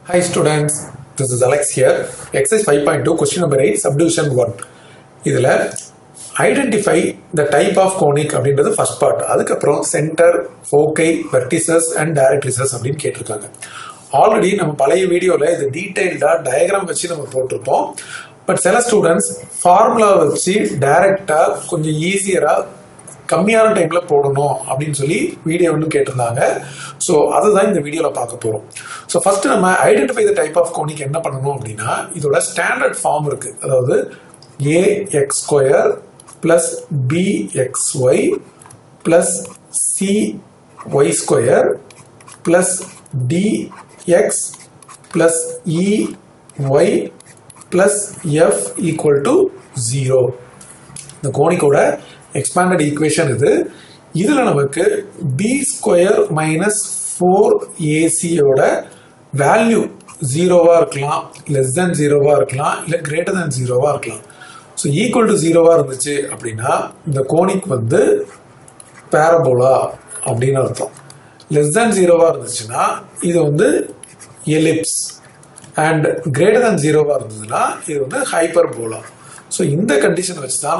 Hi students, this is Alex here. Exercise 5.2 question number 8 subdivision 1. இதில் identify the type of conic அப்படின்றது first part. அதுக்கப்புறம் center, foci, vertices and directrices அப்படின்னு கேட்டிருக்காங்க. Already நம்ம பழைய வீடியோவில் இது டீடைல்டாக டயக்ராம் வச்சு நம்ம போட்டிருப்போம். பட் சில ஸ்டூடெண்ட்ஸ் ஃபார்முலா வச்சு டைரக்டாக கொஞ்சம் ஈஸியராக கம்மியான டைம்ல போடணும் அப்படின்னு சொல்லி வீடியோ ஒன்று கேட்டிருந்தாங்க. ஸோ அதுதான் இந்த வீடியோவில் பார்க்க போகிறோம். ஸோ ஃபர்ஸ்ட் நம்ம identify the type of conic என்ன பண்ணணும் அப்படின்னா, இதோட ஸ்டாண்டர்ட் ஃபார்ம் இருக்கு. அதாவது ax² plus bxy plus cy² plus dx plus ey plus f equal to 0. இந்த கோனிக்கோட expanded equation இதுல நமக்கு b² minus 4ac ஓட வேல்யூ 0வா இருக்கலாம், less than 0வா இருக்கலாம், இல்ல greater than 0வா இருக்கலாம். ஸோ ஈக்குவல் டு 0வா இருந்துச்சு அப்படின்னா இந்த கோனிக் பேரபோலா அப்படின்னு அர்த்தம். லெஸ் தேன் 0வா இருந்துச்சுன்னா இது எலிப்ஸ், அண்ட் கிரேட்டர் தேன் 0வா இருந்ததுன்னா இது ஹைப்பர்போலா. ஸோ இந்த கண்டிஷன் வச்சு தான்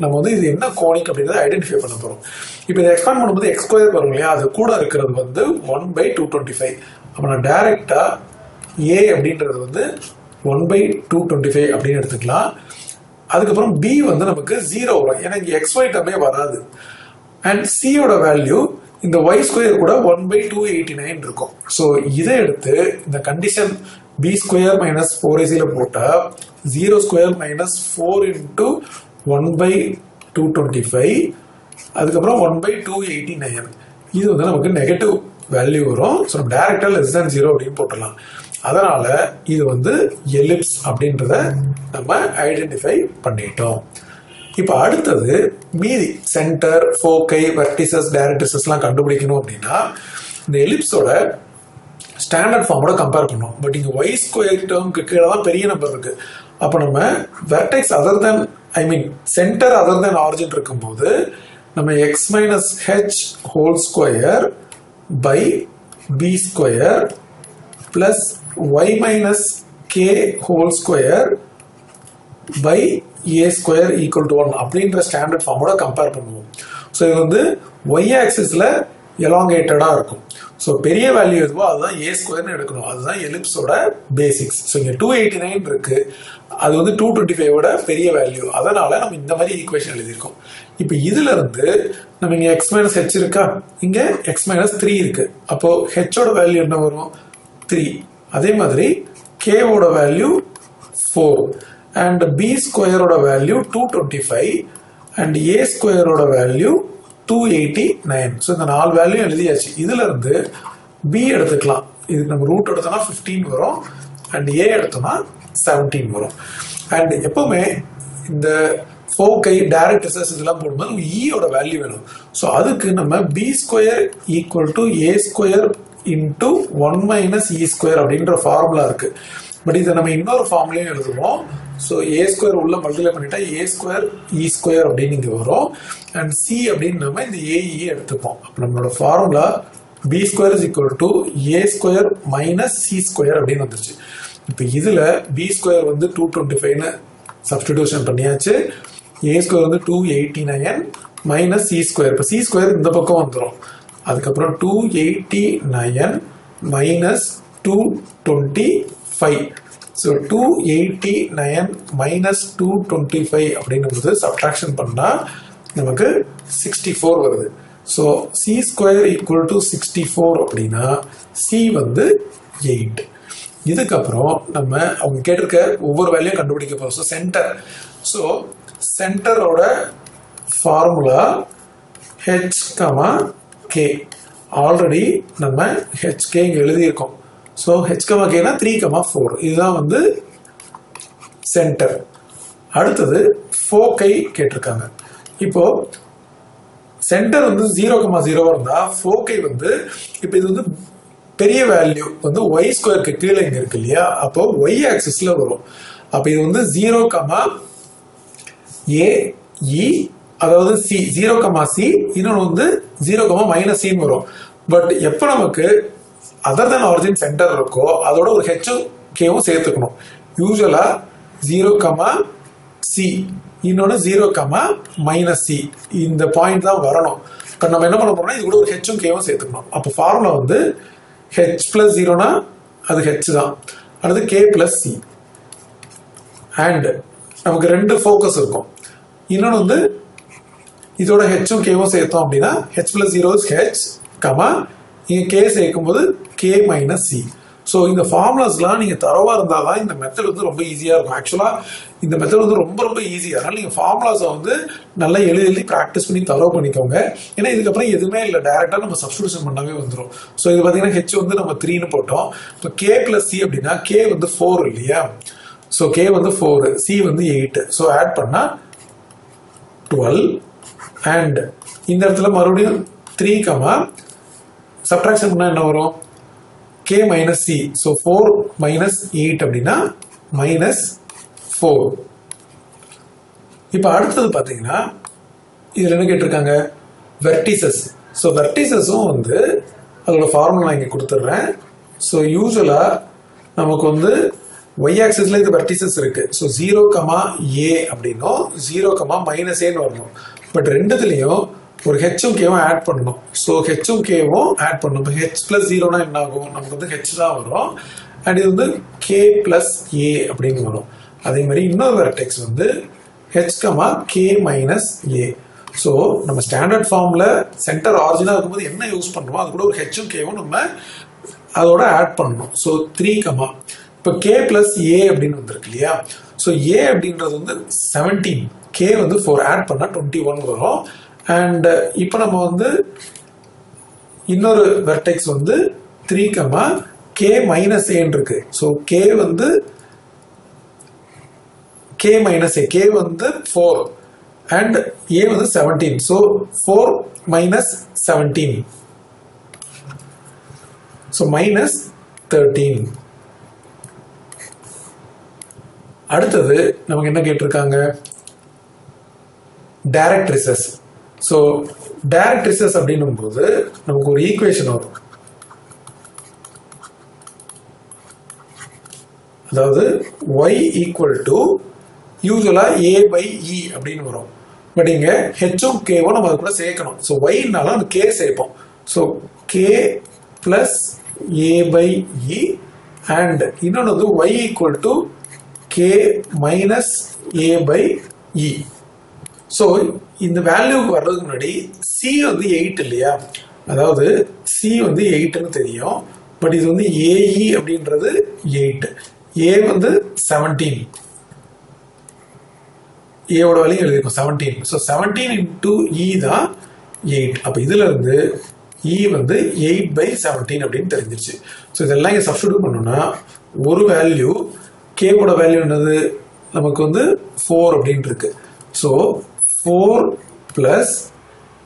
நம்ம இது என்ன கோனிக் அப்படின்றத ஐடென்டிஃபை பண்ண போறோம். இப்போ இதை எக்ஸ்பேண்ட் பண்ணும்போது x² வரும் இல்லையா, அது கூட இருக்கிறது 1/225. அப்போ நான் டைரக்டா a அப்படின்றது 1/225 அப்படின்னு எடுத்துக்கலாம். அதுக்கப்புறம் b நமக்கு 0 வரும், ஏன்னா இங்க xy டமே வராது. அண்ட் c யோட வேல்யூ இந்த y² கூட 1/289 இருக்கும். ஸோ இதை எடுத்து இந்த கண்டிஷன் b² minus 4ac போட்டா 0² minus 4 into 1/225, அதுக்கப்புறம் 1/289. இது நமக்கு நெகட்டிவ் வேல்யூ வரும். ஸோ நம்ம டைரக்டா லெஸ் தேன் 0 அப்படின்னு போட்டலாம். அதனால இது எலிப்ஸ் அப்படின்றத நம்ம ஐடென்டிஃபை பண்ணிட்டோம். இப்ப அடுத்தது மீதி சென்டர், ஃபோக்கை, வெர்டிசஸ், டைரக்ட்ரிசஸ்லாம் கண்டுபிடிக்கணும் அப்படின்னா இந்த எலிப்ஸோட ஸ்டாண்டர்ட் ஃபார்மோட கம்பேர் பண்ணும். பட் இங்க y² டேர்முக்கு கீழே தான் பெரிய நம்பர் இருக்கு. அப்ப நம்ம வெர்டெக்ஸ் அதர் தென் சென்டர் அதர் தென் ஆரிஜின் இருக்கும்போது நம்ம x minus h whole square by b² plus y minus k whole square by a² equal to 1 அப்படின்ற ஸ்டாண்டர்ட் ஃபார்மோட கம்பேர் பண்ணுவோம். ஸோ இது y ஆக்சிஸ்ல எலாங்கேட்டடா இருக்கும். ஸோ பெரிய வேல்யூ எதுவோ அதுதான் a² எடுக்கணும். அதுதான் எலிப்ஸோட பேசிக்ஸ். ஸோ இங்க 289 இருக்கு, அது 225ஓட பெரிய வேல்யூ. அதனால நம்ம இந்த மாதிரி ஈக்குவேஷன் எழுதியிருக்கோம். இப்போ இதுல இருந்து நம்ம இங்க x minus h இருக்கா, இங்க x minus 3 இருக்கு. அப்போ h ஓட வேல்யூ என்ன வரும்? 3. அதே மாதிரி k ஓட வேல்யூ 4 and b² ஓட வேல்யூ 225 and a² ஓட வேல்யூ 289. ஸோ இந்த 4 வேல்யூ எழுதியாச்சு. இதுல இருந்து b எடுத்துக்கலாம். இதுக்கு நம்ம ரூட் எடுத்தோம்னா 15 வரும், அண்ட் a எடுத்தோம்னா 17 வரும். அண்ட் எப்பவுமே இந்த ஃபோக்கை, டைரக்ட்ரிசஸ் இதெல்லாம் போடும்போது e ஓட வேல்யூ வேணும். ஸோ அதுக்கு நம்ம b² equal to a² into 1 minus e² அப்படின்ற ஃபார்முலா இருக்கு. பட் இதை நம்ம இன்னொரு ஃபார்முலையும் எழுதுவோம். ஸோ a² உள்ள மல்டிப்ளை பண்ணிட்டா a² e² அப்படின்னு இங்க வரும். அண்ட் c அப்படின்னு நம்ம இந்த ae எடுத்துப்போம். அப்போ நம்மளோட formula b² is equal to a² minus c² அப்படின்னு வந்துருச்சு. இப்போ இதுல b² 225ன்னு சப்ஸ்டிடியூஷன் பண்ணியாச்சு. a² 289 minus c². இப்போ c² இந்த பக்கம் வந்துடும். அதுக்கப்புறம் 289 மைனஸ் 225. ஸோ 289 மைனஸ் 225 அப்படின்னும்போது சப்ட்ராக்ஷன் பண்ணா நமக்கு 64 வருது. ஸோ c² ஈக்குவல் டு 64 அப்படின்னா c 8. இதுக்கப்புறம் நம்ம அவங்க கேட்டிருக்க ஒவ்வொரு வேல்யூயும் கண்டுபிடிக்க போறோம். ஸோ சென்டர், ஸோ சென்டரோட ஃபார்முலா h, k. ஆல்ரெடி நம்ம hk இங்க எழுதியிருக்கோம். ஸோ h, kனா 3, 4. இதுதான் சென்டர். அடுத்தது ஃபோக்கை கேட்டிருக்காங்க. இப்போ சென்டர் 0,0 இருந்தா ஃபோக்கை இப்போ இது பெரிய வேல்யூ y² கீழே இங்க இருக்கு இல்லையா, அப்போ y ஆக்சிஸ்ல வரும். அப்ப இது 0, a, e, அதாவது c 0, c, இன்னொன்று 0, -c வரும். பட் எப்ப நமக்கு அதர் தென் ஆரிஜின் சென்டர் இருக்கோ அதோட ஒரு ஹெச்சும் கேவும் சேர்த்துக்கணும். யூஸ்வலா 0, C இன்னொன்று 0, -C இந்த பாயிண்ட் தான் வரணும். இப்போ நம்ம என்ன பண்ண போறோம்னா இது கூட ஒரு ஹெச்சும் கேவும் சேர்த்துக்கணும். அப்போ ஃபார்முலா வந்து h + 0னா அது h தான், அடுத்து k + C. அண்ட் நமக்கு 2 ஃபோக்கஸ் இருக்கும். இன்னொன்று வந்து இதோட ஹெச்சும் கேவும் சேர்த்தோம் அப்படின்னா h + 0 is h, இங்கே k சேர்க்கும் போது k - C. ஸோ இந்த ஃபார்முலாஸ்லாம் நீங்கள் தரவாக இருந்தால் தான் இந்த மெத்தட் வந்து ரொம்ப ஈஸியாக இருக்கும். ஆக்சுவலாக இந்த மெத்தட் வந்து ரொம்ப ரொம்ப ஈஸியாக, அதனால் நீங்கள் ஃபார்முலாஸை வந்து நல்லா எழுதி ப்ராக்டிஸ் பண்ணி தரவு பண்ணிக்கோங்க. ஏன்னா இதுக்கப்புறம் எதுவுமே இல்லை, டேரெக்டாக நம்ம சப்ஸ்டியூஷன் பண்ணாவே வந்துடும். ஸோ இது பார்த்தீங்கன்னா ஹெச் வந்து நம்ம 3ன்னு போட்டோம். இப்போ k + C அப்படின்னா k வந்து 4 இல்லையா? ஸோ k வந்து 4, C வந்து 8. ஸோ ஆட் பண்ணால் 12. அண்ட் இந்த இடத்துல மறுபடியும் 3, சப்ட்ராக்ஷன் பண்ணால் என்ன வரும்? k - C. So 4 - 8 அப்படின்னா -4. இப்போ அடுத்தது பார்த்தீங்கன்னா இதில் என்ன கேட்டிருக்காங்க? வெர்டிசஸ். ஸோ வெர்டிசஸும் வந்து அதோட ஃபார்முலா இங்கே கொடுத்துட்றேன். ஸோ யூஸ்வலாக நமக்கு வந்து y ஆக்சிஸ்ல இது வெர்டிசஸ் இருக்கு. ஸோ 0, A அப்படின்னும் 0, -Aன்னு வரணும். பட் ரெண்டுத்துலையும் ஒரு ஹெச்சும் கேவும் ஆட் பண்ணணும். ஸோ ஹெச்சும் கேவும் ஆட் பண்ணணும். இப்போ h + 0னா என்ன ஆகும்? நமக்கு வந்து h தான் வரும். அண்ட் இது வந்து k + A அப்படின்னு வரும். அதே மாதிரி இன்னொரு வெர்டெக்ஸ் வந்து h, k - A. ஸோ நம்ம ஸ்டாண்டர்ட் ஃபார்ம்ல சென்டர் ஆரிஜினா இருக்கும்போது என்ன யூஸ் பண்ணுவோம், அது கூட ஒரு ஹெச்சும் கேவும் நம்ம அதோட ஆட் பண்ணணும். ஸோ 3, இப்போ k + A அப்படின்னு வந்துருக்கு இல்லையா? ஸோ A அப்படின்றது வந்து 17, k வந்து 4 ஆட் பண்ணால் 21 வரும். அண்ட் இப்போ நம்ம வந்து இன்னொரு வெர்டெக்ஸ் வந்து 3, k - A இருக்கு. ஸோ k வந்து k - A, k வந்து 4 அண்ட் A வந்து 17. So 4 - 17, so -13. அடுத்தது நமக்கு என்ன கேட்டிருக்காங்க? Direct recess. So direct recess அப்படின்னும் போது நமக்கு ஒரு ஈக்குவேஷன் வரும். அதாவது y = யூஸ்வலா A/E அப்படின்னு வரும். பட் இங்க ஹெச்சும் கேவும் நம்ம அது கூட சேர்க்கணும். ஸோ yனால அந்த k சேர்ப்போம். ஸோ k + A/E அண்ட் இன்னொன்று வந்து y = k - A/E. ஸோ இந்த வேல்யூக்கு வர்றதுக்கு முன்னாடி C வந்து 8 இல்லையா? அதாவது C வந்து 8ன்னு தெரியும். பட் இது வந்து AE அப்படின்றது 8, A வந்து 17, A ஓட வேல்யூ எழுதிருக்கோம் 17. ஸோ 17 × E தான் 8. அப்போ இதுல இருந்து E வந்து 8/17 அப்படின்னு தெரிஞ்சிருச்சு. ஸோ இதெல்லாம் இங்கே சப்ஸ்டிடியூட் பண்ணோம்னா ஒரு வேல்யூ K ஓட வேல்யூ என்னது? நமக்கு வந்து 4 அப்படின்னு இருக்கு. ஸோ 4 +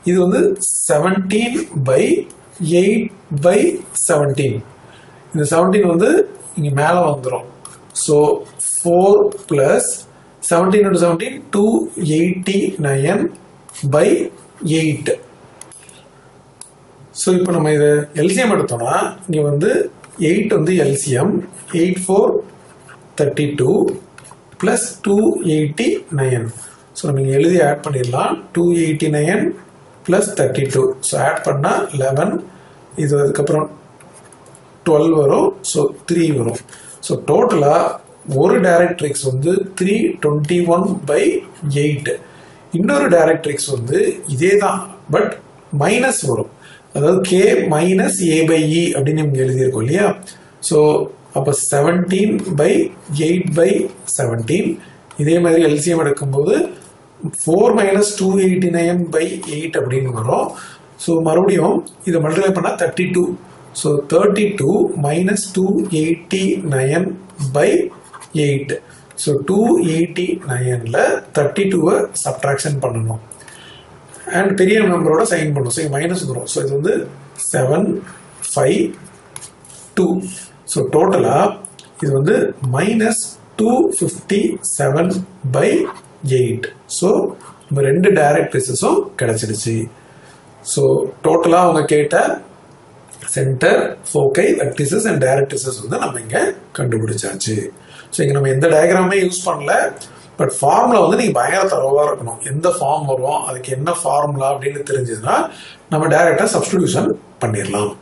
இது வந்து 17/8/17. இந்த 17 வந்து இங்க மேல வந்துடும். ஸோ 4 + 17 × 17 289/8. ஸோ இப்போ நம்ம இதை எல்சிஎம் எடுத்தோம்னா இங்க வந்து 8 வந்து எல்சிஎம், 8 4 32 + 289. ஸோ நம்ம இங்கே எழுதி ஆட் பண்ணிடலாம். 289 + 32. ஸோ ஆட் பண்ணால் 11, இது அதுக்கப்புறம் 12 வரும். ஸோ 3 வரும். ஸோ டோட்டலாக ஒரு டைரக்ட்ரிக்ஸ் வந்து 321/8. இன்னொரு டைரக்ட்ரிக்ஸ் வந்து இதே தான், பட் மைனஸ் வரும். அதாவது k - A/E அப்படின்னு நம்ம எழுதியிருக்கோம் இல்லையா? ஸோ அப்போ 17/8/17. இதே மாதிரி எல்சிஎம் எடுக்கும்போது 4 - 289/8 அப்படின்னு வரும். ஸோ மறுபடியும் இதை மல்டிப்ளை பண்ணால் 32. ஸோ 32 - 289/8. ஸோ 289ல் 32வை சப்ட்ராக்ஷன் பண்ணணும். அண்ட் பெரிய நம்பரோட சைன் பண்ணணும். ஸோ மைனஸ் வரும். ஸோ இது வந்து 752. ஸோ டோட்டலாக இது வந்து -257/8. ஸோ நம்ம 2 டைரக்ட் ரிசஸும் கிடைச்சிடுச்சு. ஸோ டோட்டலாக அவங்க கேட்ட சென்டர், ஃபோக்கை, வெர்டிசஸ் அண்ட் டைரக்ட்ரிசஸ் வந்து நம்ம இங்க கண்டுபிடிச்சாச்சு. ஸோ இங்க நம்ம எந்த டயக்ராமே யூஸ் பண்ணல, பட் ஃபார்முலா வந்து நீங்க பயங்கர தரவா இருக்கணும். எந்த ஃபார்ம் வரும், அதுக்கு என்ன ஃபார்முலா அப்படின்னு தெரிஞ்சதுன்னா நம்ம டைரக்டா சப்ஸ்டிடியூஷன் பண்ணிடலாம்.